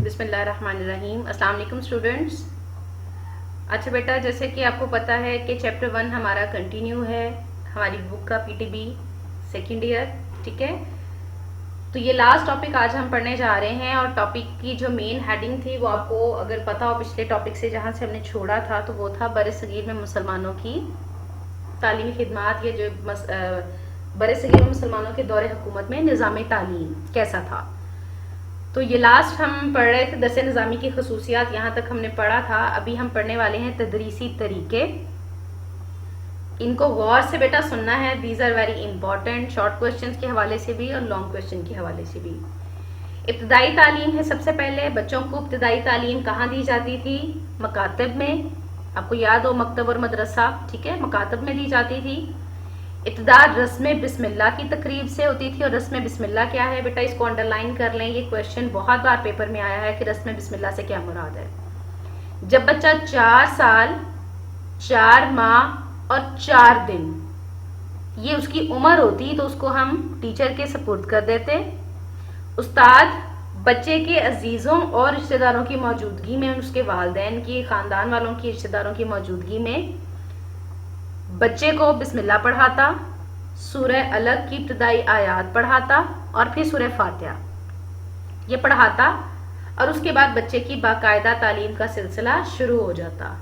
बिस्मिल्लाहिर्रहमानिर्रहीम। अस्सलाम वालेकुम स्टूडेंट्स। अच्छा बेटा, जैसे कि आपको पता है कि चैप्टर 1 हमारा कंटिन्यू है, हमारी बुक का पीटीबी सेकेंड ईयर, ठीक है। तो ये लास्ट टॉपिक आज हम पढ़ने जा रहे हैं और टॉपिक की जो मेन हेडिंग थी वो आपको अगर पता हो पिछले टॉपिक से जहाँ से हमने छोड़ा था, तो वो था बरसगीर में मुसलमानों की तालीमी खिदमात, या जो बरसगीर में मुसलमानों के दौरे हुकूमत में निज़ाम तालीम कैसा था। तो ये लास्ट हम पढ़ रहे थे दरस निज़ामी की खसूसियात, यहाँ तक हमने पढ़ा था। अभी हम पढ़ने वाले हैं तदरीसी तरीके। इनको गौर से बेटा सुनना है, these are very important, short questions के हवाले से भी और लॉन्ग क्वेश्चन के हवाले से भी। इब्तदाई तालीम है। सबसे पहले बच्चों को इब्तदाई तालीम कहाँ दी जाती थी? मकातब में। आपको याद हो मकतब और मदरसा, ठीक है, मकातब में दी जाती थी। इब्तदा रस्म बिस्मिल्लाह की तकरीब से होती थी। और रस्म बिस्मिल्लाह क्या है बेटा, इसको अंडरलाइन कर लें, ये क्वेश्चन बहुत बार पेपर में आया है कि रस्म बिस्मिल्लाह से क्या मुराद है। जब बच्चा 4 साल 4 माह और 4 दिन ये उसकी उम्र होती तो उसको हम टीचर के सपुर्द कर देते। उस्ताद बच्चे के अजीज़ों और रिश्तेदारों की मौजूदगी में, उसके वालिदैन की, ख़ानदान वालों की, रिश्तेदारों की मौजूदगी में बच्चे को बिस्मिल्लाह पढ़ाता, सूरह अलग की इब्तदाई आयात पढ़ाता और फिर सूरह फातिहा ये पढ़ाता, और उसके बाद बच्चे की बाकायदा तालीम का सिलसिला शुरू हो जाता।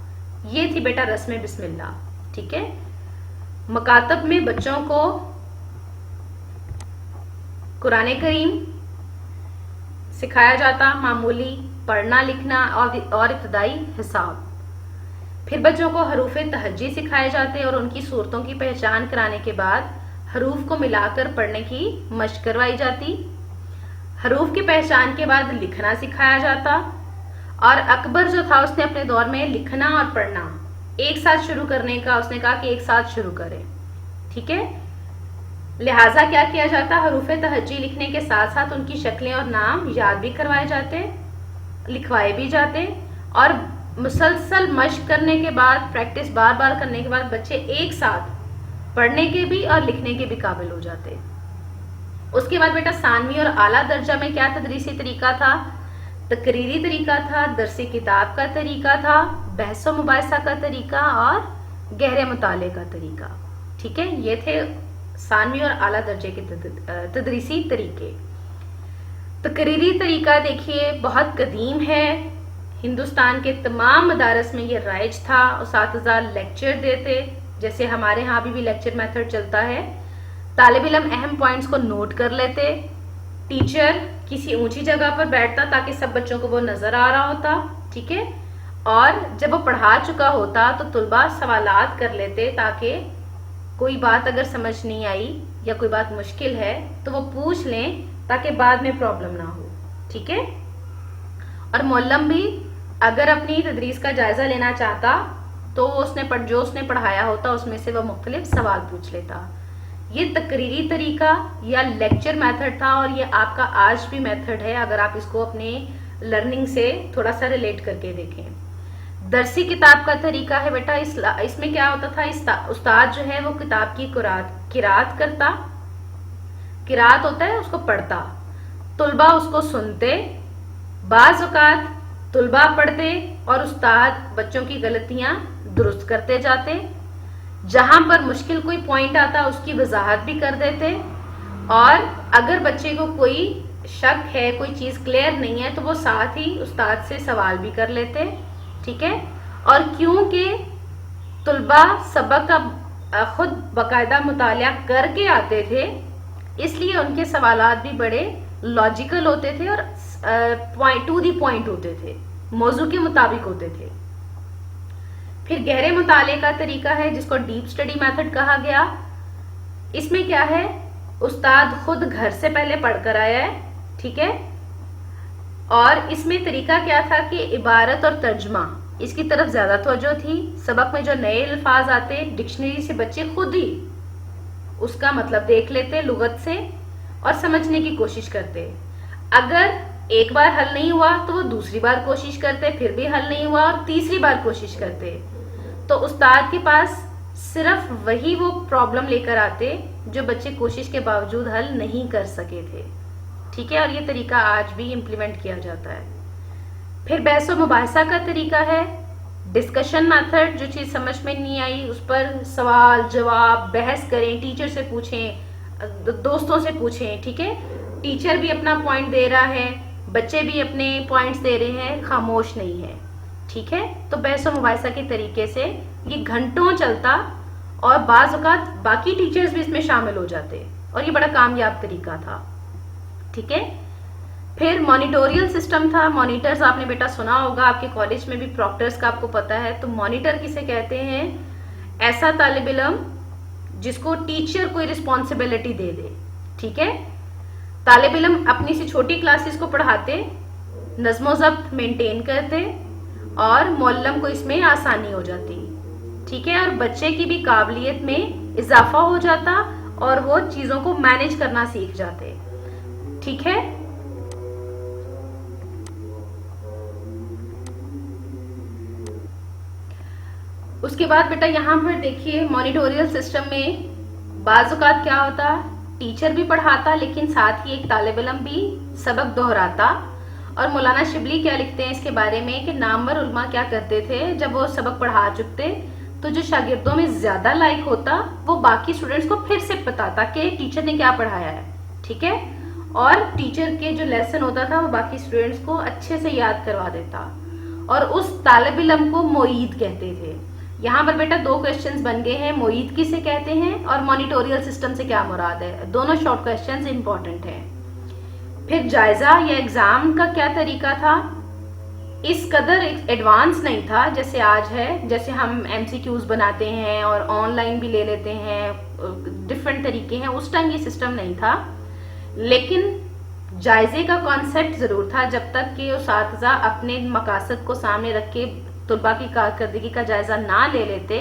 ये थी बेटा रस्म बिस्मिल्लाह, ठीक है। मकातब में बच्चों को कुरान करीम सिखाया जाता, मामूली पढ़ना लिखना और इब्तदाई हिसाब। फिर बच्चों को हरूफ तहज्जी सिखाए जाते और उनकी सूरतों की पहचान कराने के बाद हरूफ को मिलाकर पढ़ने की मशक करवाई जाती। हरूफ की पहचान के बाद लिखना सिखाया जाता। और अकबर जो था उसने अपने दौर में लिखना और पढ़ना एक साथ शुरू करने का, उसने कहा कि एक साथ शुरू करें, ठीक है। लिहाजा क्या किया जाता, हरूफ तहज्जी लिखने के साथ साथ उनकी शक्लें और नाम याद भी करवाए जाते, लिखवाए भी जाते। और मुसलसल मशक करने के बाद, प्रैक्टिस बार बार करने के बाद बच्चे एक साथ पढ़ने के भी और लिखने के भी काबिल हो जाते। उसके बाद बेटा सानवी और आला दर्जा में क्या तदरीसी तरीका था? तकरीरी तरीका था, दरसी किताब का तरीका था, बहस व मुबाहिसा का तरीका और गहरे मुताले का तरीका, ठीक है। ये थे सानवी और आला दर्जे के तदरीसी तरीके। तकरीरी तरीका देखिए बहुत कदीम है, हिंदुस्तान के तमाम मदारस में ये राइज था। उस्ताद लेक्चर देते, जैसे हमारे यहाँ भी लेक्चर मेथड चलता है। तालिब इल्म अहम पॉइंट्स को नोट कर लेते। टीचर किसी ऊंची जगह पर बैठता ताकि सब बच्चों को वो नजर आ रहा होता, ठीक है। और जब वो पढ़ा चुका होता तो तुलबा सवालात कर लेते, ताकि कोई बात अगर समझ नहीं आई या कोई बात मुश्किल है तो वो पूछ लें, ताकि बाद में प्रॉब्लम ना हो, ठीक है। और मौलम भी अगर अपनी तदरीस का जायजा लेना चाहता तो जो उसने पढ़ाया होता उसमें से वह मुख्तलिफ सवाल पूछ लेता। ये तकरीरी तरीका या लेक्चर मेथड था, और ये आपका आज भी मेथड है अगर आप इसको अपने लर्निंग से थोड़ा सा रिलेट करके देखें। दरसी किताब का तरीका है बेटा, इसमें क्या होता था, उस्ताद जो है वो किताब की किरात करता, किरात होता है उसको पढ़ता, तुलबा उसको सुनते, बाज़ औक़ात तुलबा पढ़ते और उस्ताद बच्चों की गलतियां दुरुस्त करते जाते। जहां पर मुश्किल कोई पॉइंट आता उसकी वजाहत भी कर देते, और अगर बच्चे को कोई शक है, कोई चीज़ क्लियर नहीं है, तो वो साथ ही उस्ताद से सवाल भी कर लेते, ठीक है। और क्योंकि तुलबा सबक का खुद बाकायदा मुतालिया करके आते थे, इसलिए उनके सवालात भी बड़े लॉजिकल होते थे और टू दी पॉइंट होते थे, मौजू के मुताबिक होते थे। फिर गहरे मुताले का तरीका है जिसको डीप स्टडी मेथड कहा गया। इसमें क्या है, उस्ताद खुद घर से पहले पढ़कर आया है, ठीक है। और इसमें तरीका क्या था कि इबारत और तर्जमा इसकी तरफ ज्यादा तवज्जो थी। सबक में जो नए अल्फाज आते डिक्शनरी से बच्चे खुद ही उसका मतलब देख लेते लुगत से और समझने की कोशिश करते। अगर एक बार हल नहीं हुआ तो वो दूसरी बार कोशिश करते, फिर भी हल नहीं हुआ और तीसरी बार कोशिश करते। तो उस्ताद के पास सिर्फ वही वो प्रॉब्लम लेकर आते जो बच्चे कोशिश के बावजूद हल नहीं कर सके थे, ठीक है। और ये तरीका आज भी इम्प्लीमेंट किया जाता है। फिर बहस व मुबाहिसा का तरीका है, डिस्कशन मेथड, जो चीज़ समझ में नहीं आई उस पर सवाल जवाब बहस करें, टीचर से पूछें, दोस्तों से पूछें, ठीक है। टीचर भी अपना पॉइंट दे रहा है, बच्चे भी अपने पॉइंट्स दे रहे हैं, खामोश नहीं है, ठीक है। तो बहस व मुबाहिसा के तरीके से ये घंटों चलता और बाज़ औक़ात बाकी टीचर्स भी इसमें शामिल हो जाते और ये बड़ा कामयाब तरीका था, ठीक है। फिर मॉनिटोरियल सिस्टम था। मॉनिटर्स आपने बेटा सुना होगा, आपके कॉलेज में भी प्रॉक्टर्स का आपको पता है। तो मॉनिटर किसे कहते हैं? ऐसा तालिब इल्म जिसको टीचर कोई रिस्पॉन्सिबिलिटी दे दे, ठीक है। तालिब इल्म अपनी से छोटी क्लासेस को पढ़ाते, नज़्म व ज़ब्त मेंटेन करते और मुअल्लिम को इसमें आसानी हो जाती, ठीक है। और बच्चे की भी काबिलियत में इजाफा हो जाता और वो चीज़ों को मैनेज करना सीख जाते, ठीक है। उसके बाद बेटा यहाँ पर देखिए मॉनिटोरियल सिस्टम में बाज़ औक़ात क्या होता, टीचर भी पढ़ाता लेकिन साथ ही एक तालिब इल्म भी सबक दोहराता। और मौलाना शिबली क्या लिखते हैं इसके बारे में कि नामवर उलमा क्या करते थे, जब वो सबक पढ़ा चुकते तो जो शागिर्दों में ज्यादा लाइक होता वो बाकी स्टूडेंट्स को फिर से बताता कि टीचर ने क्या पढ़ाया है, ठीक है। और टीचर के जो लेसन होता था वो बाकी स्टूडेंट्स को अच्छे से याद करवा देता और उस तालिब इल्म को मोईद कहते थे। यहाँ पर बेटा दो क्वेश्चंस बन गए हैं, मोईद किसे कहते हैं और मॉनिटोरियल सिस्टम से क्या मुराद है। दोनों शॉर्ट क्वेश्चंस इंपॉर्टेंट हैं। फिर जायजा या एग्जाम का क्या तरीका था, इस कदर एडवांस नहीं था जैसे आज है। जैसे हम एमसीक्यूज बनाते हैं और ऑनलाइन भी ले लेते हैं, डिफरेंट तरीके हैं, उस टाइम ये सिस्टम नहीं था। लेकिन जायजे का कॉन्सेप्ट जरूर था, जब तक कि उस्ताज़ा अपने मकासद को सामने रख के तुलबा की कारकर्दगी का जायजा ना ले लेते,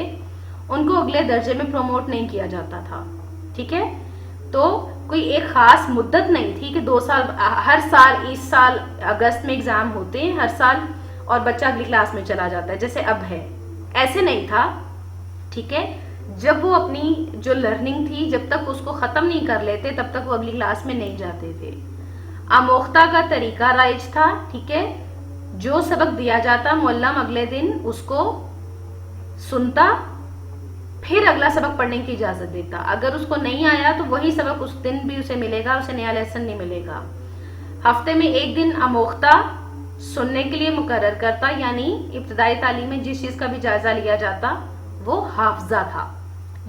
उनको अगले दर्जे में प्रमोट नहीं किया जाता था, ठीक है। तो कोई एक खास मुद्दत नहीं थी कि 2 साल, हर साल इस साल अगस्त में एग्जाम होते हैं हर साल और बच्चा अगली क्लास में चला जाता है जैसे अब है, ऐसे नहीं था, ठीक है। जब वो अपनी जो लर्निंग थी जब तक उसको खत्म नहीं कर लेते तब तक वो अगली क्लास में नहीं जाते थे। आमोख्ता का तरीका राइज था, ठीक है। जो सबक दिया जाता मुअल्लिम अगले दिन उसको सुनता, फिर अगला सबक पढ़ने की इजाजत देता। अगर उसको नहीं आया तो वही सबक उस दिन भी उसे मिलेगा, उसे नया लेसन नहीं मिलेगा। हफ्ते में एक दिन आमोख्ता सुनने के लिए मुकर्रर करता, यानी इब्तदाई तालीम में जिस चीज का भी जायजा लिया जाता वो हाफजा था।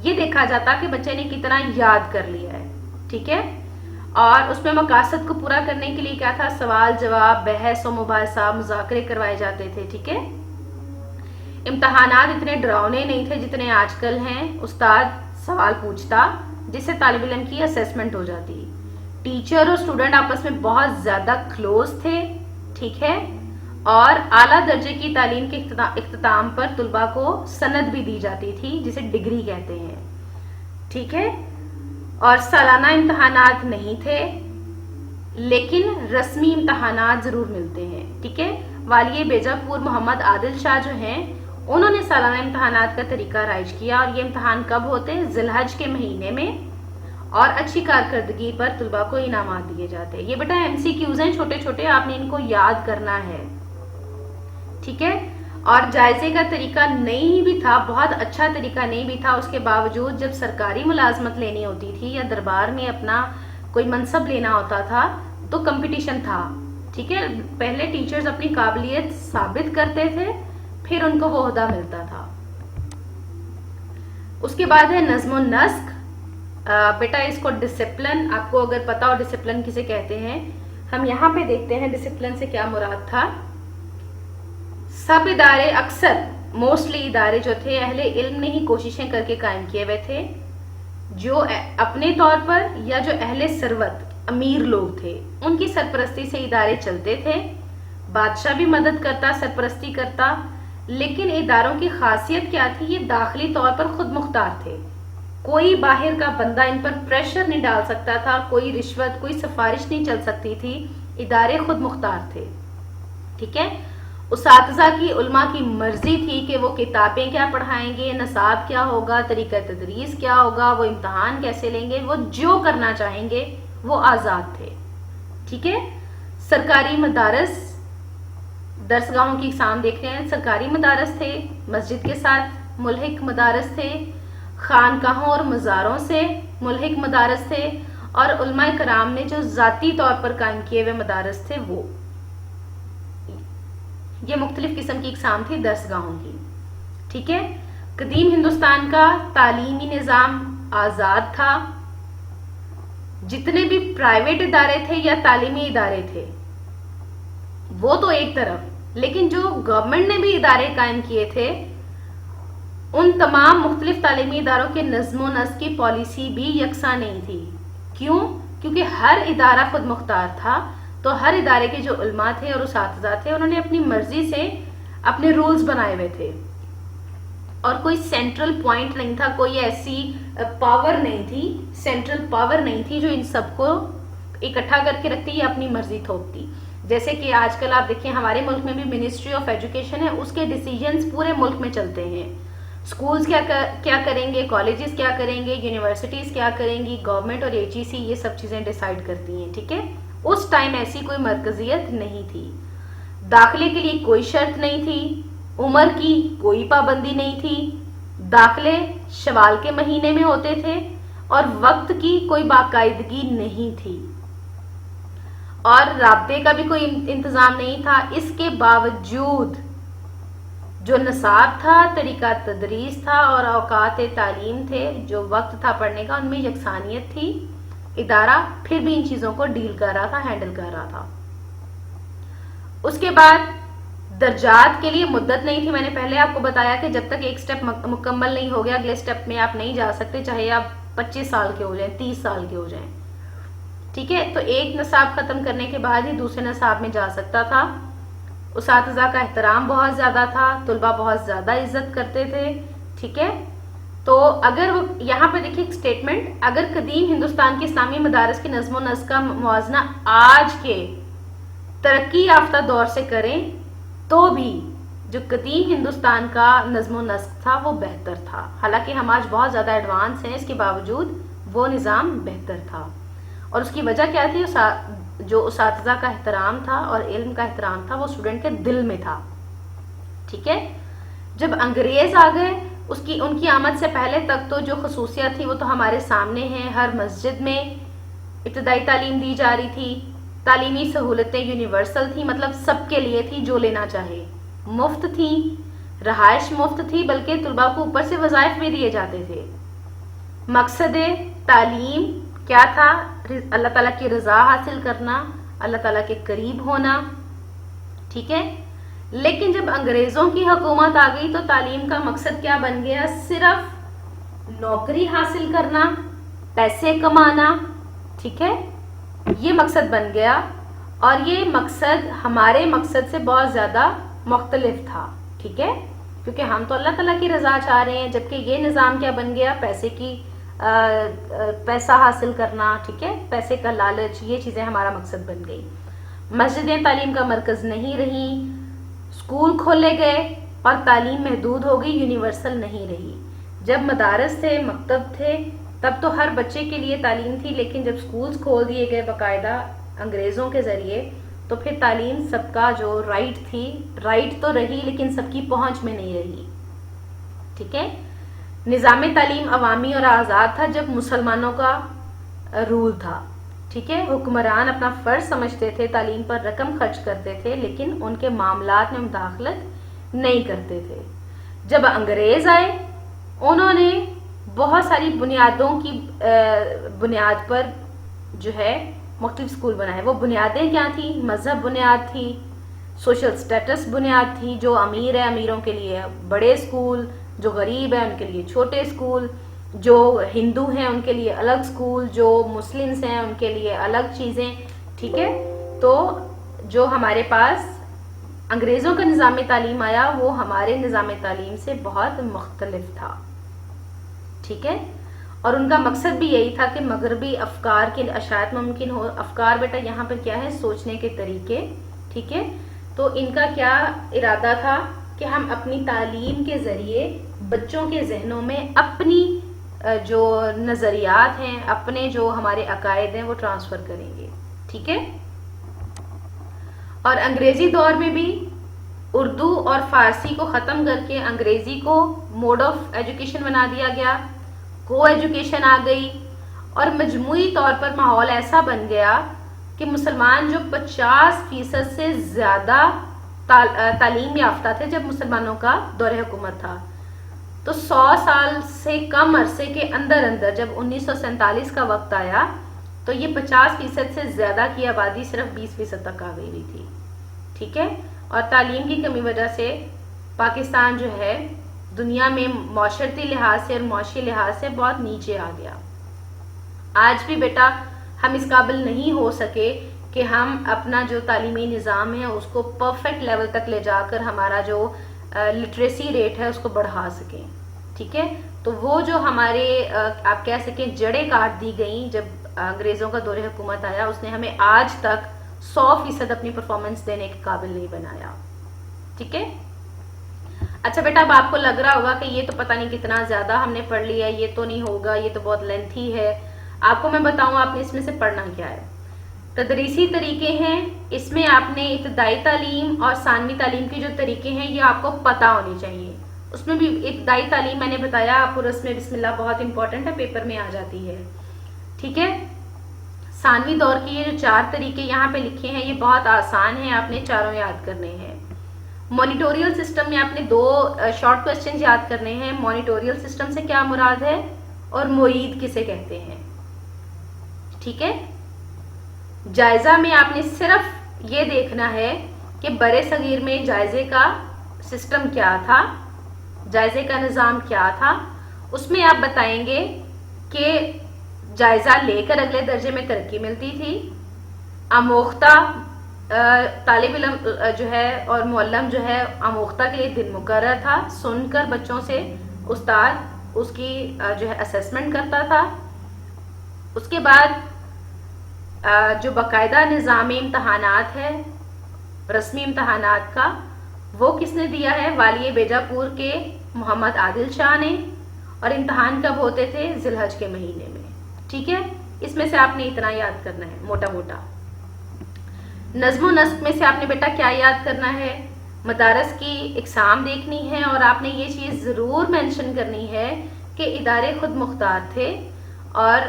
ये देखा जाता कि बच्चे ने कितना याद कर लिया है, ठीक है। और उसमें मकासद को पूरा करने के लिए क्या था, सवाल जवाब, बहस और मुबाहिसा, मुज़ाकरे करवाए जाते थे, ठीक है। इम्तहानात इतने डरावने नहीं थे जितने आजकल हैं। उस्ताद सवाल पूछता जिससे तालिब इल्म की असेसमेंट हो जाती। टीचर और स्टूडेंट आपस में बहुत ज्यादा क्लोज थे, ठीक है। और आला दर्जे की तालीम के इख्तिताम पर तुलबा को सनद भी दी जाती थी जिसे डिग्री कहते हैं, ठीक है। और सालाना इम्तहानात नहीं थे लेकिन रस्मी इम्तहानात जरूर मिलते हैं, ठीक है। वालिए बेजापुर मोहम्मद आदिल शाह जो हैं उन्होंने सालाना इम्तहानात का तरीका राइज किया और ये इम्तहान कब होते हैं, जिलहज के महीने में, और अच्छी कारकर्दगी पर तुलबा को इनामात दिए जाते हैं। ये बेटा एमसीक्यूज हैं छोटे छोटे, आपने इनको याद करना है, ठीक है। और जायजे का तरीका नहीं भी था, बहुत अच्छा तरीका नहीं भी था, उसके बावजूद जब सरकारी मुलाजमत लेनी होती थी या दरबार में अपना कोई मनसब लेना होता था तो कंपटीशन था, ठीक है। पहले टीचर्स अपनी काबिलियत साबित करते थे फिर उनको वो ओहदा मिलता था। उसके बाद है नज़्म नस्क। बेटा इसको डिसिप्लिन, आपको अगर पता हो डिसिप्लिन किसे कहते हैं, हम यहाँ पे देखते हैं डिसिप्लिन से क्या मुराद था। सब इदारे, अक्सर मोस्टली इदारे जो थे अहले इल्म ने ही कोशिशें करके कायम किए हुए थे, जो अपने तौर पर या जो अहले सरवत अमीर लोग थे उनकी सरपरस्ती से इदारे चलते थे। बादशाह भी मदद करता, सरपरस्ती करता, लेकिन इदारों की खासियत क्या थी, ये दाखिली तौर पर खुद मुख्तार थे। कोई बाहर का बंदा इन पर प्रेशर नहीं डाल सकता था, कोई रिश्वत, कोई सिफारिश नहीं चल सकती थी, इदारे खुद मुख्तार थे, ठीक है। उस्ताज़ा की, उलमा की मर्जी थी कि वो किताबें क्या पढ़ाएंगे, नसाब क्या होगा, तरीका तदरीस क्या होगा, वो इम्तहान कैसे लेंगे, वो जो करना चाहेंगे वो आज़ाद थे, ठीक है। सरकारी मदारस درسگاہوں کی اقسام دیکھ رہے ہیں. سرکاری مدارس تھے مسجد کے ساتھ ملحق مدارس تھے, خانقاہوں اور مزاروں سے ملحق مدارس تھے, اور علماء کرام نے جو ذاتی طور پر قائم کیے ہوئے مدارس تھے وہ. یہ مختلف قسم کی اقسام تھی درسگاہوں کی. ٹھیک ہے. قدیم ہندوستان کا تعلیمی نظام آزاد تھا. جتنے بھی پرائیویٹ ادارے تھے یا تعلیمی ادارے تھے وہ تو ایک طرف, لیکن جو گورنمنٹ نے بھی ادارے قائم کیے تھے ان تمام مختلف تعلیمی اداروں کے نظم و نسق کی پالیسی بھی یکساں نہیں تھی. کیوں؟ کیونکہ ہر ادارہ خود مختار تھا, تو ہر ادارے کے جو علماء تھے اور اساتذہ تھے انہوں نے اپنی مرضی سے اپنے رولز بنائے ہوئے تھے, اور کوئی سینٹرل پوائنٹ نہیں تھا, کوئی ایسی پاور نہیں تھی, سینٹرل پاور نہیں تھی جو ان سب کو اکٹھا کر کے رکھتی یا اپنی مرضی تھوپتی. جیسے کہ آج کل آپ دیکھیں ہمارے ملک میں بھی منسٹری آف ایجوکیشن ہے, اس کے ڈیسیجنز پورے ملک میں چلتے ہیں. اسکولز کیا کریں گے, کالجز کیا کریں گے, یونیورسٹیز کیا کریں گی, گورنمنٹ اور AGC یہ سب چیزیں ڈیسائیڈ کرتی ہیں. ٹھیک ہے. اس ٹائم ایسی کوئی مرکزیت نہیں تھی. داخلے کے لیے کوئی شرط نہیں تھی, عمر کی کوئی پابندی نہیں تھی, داخلے شوال کے مہینے میں ہوتے تھے, اور وقت کی کوئی باقاعدگی نہیں تھی, اور رابطے کا بھی کوئی انتظام نہیں تھا. اس کے باوجود جو نصاب تھا, طریقہ تدریس تھا اور اوقات تعلیم تھے, جو وقت تھا پڑھنے کا, ان میں یکسانیت تھی. ادارہ پھر بھی ان چیزوں کو ڈیل کر رہا تھا, ہینڈل کر رہا تھا. اس کے بعد درجات کے لیے مدت نہیں تھی. میں نے پہلے آپ کو بتایا کہ جب تک ایک سٹیپ مکمل نہیں ہو گیا اگلے سٹیپ میں آپ نہیں جا سکتے, چاہے آپ 25 سال کے ہو جائیں, 30 سال کے ہو جائیں. ٹھیک ہے. تو ایک نصاب ختم کرنے کے بعد ہی دوسرے نصاب میں جا سکتا تھا. اساتذہ کا احترام بہت زیادہ تھا, طلباء بہت زیادہ عزت کرتے تھے. ٹھیک ہے. تو اگر یہاں پہ دیکھیے ایک اسٹیٹمنٹ, اگر قدیم ہندوستان کے اسلامی مدارس کی نظم و نسق کا موازنہ آج کے ترقی یافتہ دور سے کریں تو بھی جو قدیم ہندوستان کا نظم و نسق تھا وہ بہتر تھا. حالانکہ ہم آج بہت زیادہ ایڈوانس ہیں, اس کے باوجود وہ نظام بہتر تھا. اور اس کی وجہ کیا تھی؟ جو اساتذہ کا احترام تھا اور علم کا احترام تھا وہ اسٹوڈنٹ کے دل میں تھا. ٹھیک ہے. جب انگریز آ گئے ان کی آمد سے پہلے تک تو جو خصوصیت تھی وہ تو ہمارے سامنے ہیں. ہر مسجد میں ابتدائی تعلیم دی جا رہی تھی, تعلیمی سہولتیں یونیورسل تھی, مطلب سب کے لیے تھی جو لینا چاہے, مفت تھی, رہائش مفت تھی, بلکہ طلباء کو اوپر سے وظائف بھی دیے جاتے تھے. مقصد تعلیم کیا تھا؟ اللہ تعالیٰ کی رضا حاصل کرنا, اللہ تعالیٰ کے قریب ہونا. ٹھیک ہے. لیکن جب انگریزوں کی حکومت آ گئی تو تعلیم کا مقصد کیا بن گیا؟ صرف نوکری حاصل کرنا, پیسے کمانا. ٹھیک ہے. یہ مقصد بن گیا, اور یہ مقصد ہمارے مقصد سے بہت زیادہ مختلف تھا. ٹھیک ہے. کیونکہ ہم تو اللہ تعالیٰ کی رضا چاہ رہے ہیں, جبکہ یہ نظام کیا بن گیا؟ پیسہ حاصل کرنا. ٹھیک ہے. پیسے کا لالچ, یہ چیزیں ہمارا مقصد بن گئی. مسجدیں تعلیم کا مرکز نہیں رہی, اسکول کھولے گئے اور تعلیم محدود ہو گئی, یونیورسل نہیں رہی. جب مدارس تھے, مکتب تھے, تب تو ہر بچے کے لیے تعلیم تھی, لیکن جب اسکولز کھول دیے گئے باقاعدہ انگریزوں کے ذریعے تو پھر تعلیم سب کا جو رائٹ تھی, رائٹ تو رہی لیکن سب کی پہنچ میں نہیں رہی. ٹھیک ہے. نظام تعلیم عوامی اور آزاد تھا جب مسلمانوں کا رول تھا. ٹھیک ہے. حکمران اپنا فرض سمجھتے تھے, تعلیم پر رقم خرچ کرتے تھے, لیکن ان کے معاملات میں مداخلت نہیں کرتے تھے. جب انگریز آئے انہوں نے بہت ساری بنیادوں کی بنیاد پر جو ہے مختلف اسکول بنائے. وہ بنیادیں کیا تھیں؟ مذہب بنیاد تھی, سوشل سٹیٹس بنیاد تھی. جو امیر ہے امیروں کے لیے بڑے اسکول, جو غریب ہیں ان کے لیے چھوٹے اسکول, جو ہندو ہیں ان کے لیے الگ اسکول, جو مسلمس ہیں ان کے لیے الگ چیزیں. ٹھیک ہے. تو جو ہمارے پاس انگریزوں کا نظام تعلیم آیا وہ ہمارے نظام تعلیم سے بہت مختلف تھا. ٹھیک ہے. اور ان کا مقصد بھی یہی تھا کہ مغربی افکار کی اشاعت ممکن ہو. افکار بیٹا یہاں پر کیا ہے؟ سوچنے کے طریقے. ٹھیک ہے. تو ان کا کیا ارادہ تھا کہ ہم اپنی تعلیم کے ذریعے بچوں کے ذہنوں میں اپنی جو نظریات ہیں, اپنے جو ہمارے عقائد ہیں وہ ٹرانسفر کریں گے. ٹھیک ہے. اور انگریزی دور میں بھی اردو اور فارسی کو ختم کر کے انگریزی کو موڈ آف ایجوکیشن بنا دیا گیا، کو ایجوکیشن آ گئی، اور مجموعی طور پر ماحول ایسا بن گیا کہ مسلمان جو 50% سے زیادہ تعلیم یافتہ تھے جب مسلمانوں کا دور حکومت تھا، تو 100 سال سے کم عرصے کے اندر جب 1947 کا وقت آیا تو یہ 50% سے زیادہ کی آبادی صرف 20% تک آ گئی ہوئی تھی. ٹھیک ہے، اور تعلیم کی کمی وجہ سے پاکستان جو ہے دنیا میں معاشرتی لحاظ سے اور معاشی لحاظ سے بہت نیچے آ گیا. آج بھی بیٹا ہم اس قابل نہیں ہو سکے کہ ہم اپنا جو تعلیمی نظام ہے اس کو پرفیکٹ لیول تک لے جا کر ہمارا جو لٹریسی ریٹ ہے اس کو بڑھا سکیں. ٹھیک ہے، تو وہ جو ہمارے آپ کہہ سکیں جڑیں کاٹ دی گئیں جب انگریزوں کا دور حکومت آیا، اس نے ہمیں آج تک 100% اپنی پرفارمنس دینے کے قابل نہیں بنایا. ٹھیک ہے، اچھا بیٹا اب آپ کو لگ رہا ہوگا کہ یہ تو پتہ نہیں کتنا زیادہ ہم نے پڑھ لیا، یہ تو نہیں ہوگا، یہ تو بہت لینتھی ہے. آپ کو میں بتاؤں آپ نے اس میں سے پڑھنا کیا ہے. تدریسی طریقے ہیں، اس میں آپ نے ابتدائی تعلیم اور ثانوی تعلیم کے جو طریقے ہیں یہ آپ کو پتہ ہونے چاہیے. اس میں بھی ابتدائی تعلیم میں نے بتایا آپ کو، رسم بسم اللہ بہت امپورٹنٹ ہے، پیپر میں آ جاتی ہے. ٹھیک ہے، ثانوی دور کے یہ جو 4 طریقے یہاں پہ لکھے ہیں یہ بہت آسان ہیں، آپ نے چاروں یاد کرنے ہیں. مانیٹوریل سسٹم میں آپ نے 2 شارٹ کوسچنز یاد کرنے ہیں. مانیٹوریل سسٹم سے کیا مراد ہے اور معید کسے کہتے ہیں. ٹھیک ہے، جائزہ میں آپ نے صرف یہ دیکھنا ہے کہ برِ صغیر میں جائزے کا سسٹم کیا تھا، جائزے کا نظام کیا تھا. اس میں آپ بتائیں گے کہ جائزہ لے کر اگلے درجے میں ترقی ملتی تھی، آموختہ طالب علم جو ہے اور معلم جو ہے آموختہ کے لیے دن مقرر تھا، سن کر بچوں سے استاد اس کی جو ہے اسیسمنٹ کرتا تھا. اس کے بعد جو باقاعدہ نظام امتحانات ہے رسمی امتحانات کا، وہ کس نے دیا ہے؟ والی بیجا پور کے محمد عادل شاہ نے، اور امتحان کب ہوتے تھے؟ ذی الحج کے مہینے میں. ٹھیک ہے، اس میں سے آپ نے اتنا یاد کرنا ہے موٹا موٹا. نظم و نسق میں سے آپ نے بیٹا کیا یاد کرنا ہے؟ مدارس کی اقسام دیکھنی ہے، اور آپ نے یہ چیز ضرور مینشن کرنی ہے کہ ادارے خود مختار تھے، اور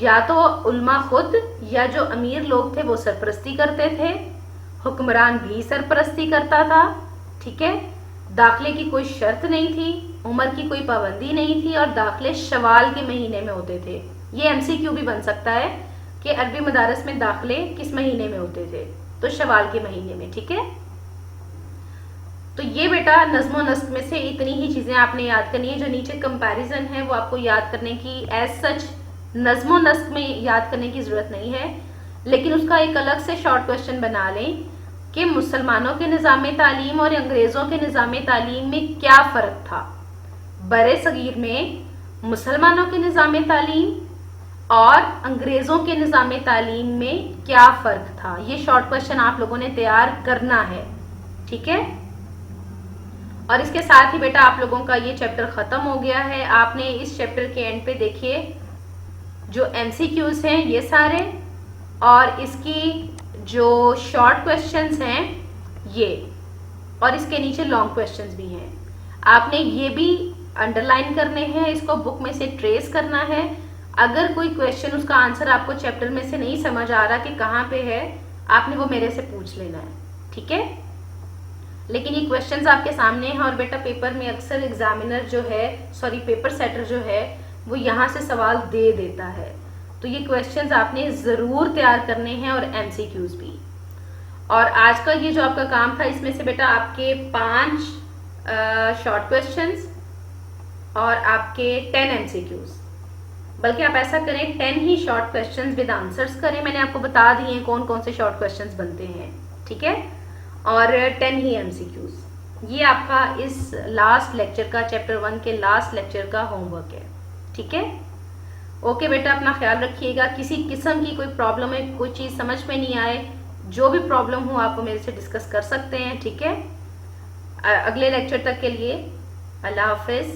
یا تو علماء خود یا جو امیر لوگ تھے وہ سرپرستی کرتے تھے، حکمران بھی سرپرستی کرتا تھا. ٹھیک ہے، داخلے کی کوئی شرط نہیں تھی، عمر کی کوئی پابندی نہیں تھی، اور داخلے شوال کے مہینے میں ہوتے تھے. یہ MCQ بھی بن سکتا ہے کہ عربی مدارس میں داخلے کس مہینے میں ہوتے تھے؟ تو شوال کے مہینے میں. ٹھیک ہے، تو یہ بیٹا نظم و نسق میں سے اتنی ہی چیزیں آپ نے یاد کرنی ہے. جو نیچے کمپیریزن ہے وہ آپ کو یاد کرنے کی ایز سچ نظم و نسق میں یاد کرنے کی ضرورت نہیں ہے، لیکن اس کا ایک الگ سے شارٹ کوسچن بنا لیں کہ مسلمانوں کے نظام تعلیم اور انگریزوں کے نظام تعلیم میں کیا فرق تھا. برِ صغیر میں مسلمانوں کے نظام تعلیم اور انگریزوں کے نظام تعلیم میں کیا فرق تھا. یہ شارٹ کوسچن آپ لوگوں نے تیار کرنا ہے. ٹھیک ہے، اور اس کے ساتھ ہی بیٹا آپ لوگوں کا یہ چیپٹر ختم ہو گیا ہے. آپ نے اس چیپٹر کے اینڈ پہ دیکھیے جو MCQs ہیں یہ سارے، اور اس کی جو شارٹ کوسچنز ہیں یہ، اور اس کے نیچے لانگ کوسچنز بھی ہیں. آپ نے یہ بھی انڈر لائن کرنے ہیں، اس کو بک میں سے ٹریس کرنا ہے. اگر کوئی کویشچن اس کا آنسر آپ کو چیپٹر میں سے نہیں سمجھ آ رہا کہ کہاں پہ ہے، آپ نے وہ میرے سے پوچھ لینا ہے. ٹھیک ہے، لیکن یہ کویشچنز آپ کے سامنے ہیں، اور بیٹا پیپر میں اکثر ایگزامینر جو ہے پیپر سیٹر جو ہے وہ یہاں سے سوال دے دیتا ہے. تو یہ کویشچنز آپ نے ضرور تیار کرنے ہیں، اور MCQs بھی. اور آج کا یہ جو آپ کا کام تھا اس میں سے بیٹا آپ کے 5 شارٹ کویشچنز اور آپ کے 10 MCQs، بلکہ آپ ایسا کریں 10 ہی شارٹ کویشچنز ود آنسرز کریں. میں نے آپ کو بتا دی ہیں کون کون سے شارٹ کویشچنز بنتے ہیں. ٹھیک ہے، اور 10 ہی MCQs. یہ آپ کا اس لاسٹ لیکچر کا چیپٹر 1 کے لاسٹ لیکچر کا ہوم ورک ہے. ٹھیک ہے، اوکے بیٹا اپنا خیال رکھیے گا. کسی قسم کی کوئی پرابلم ہے، کوئی چیز سمجھ میں نہیں آئے، جو بھی پرابلم ہو آپ کو میرے سے ڈسکس کر سکتے ہیں. ٹھیک ہے، اگلے لیکچر تک کے لیے اللہ حافظ.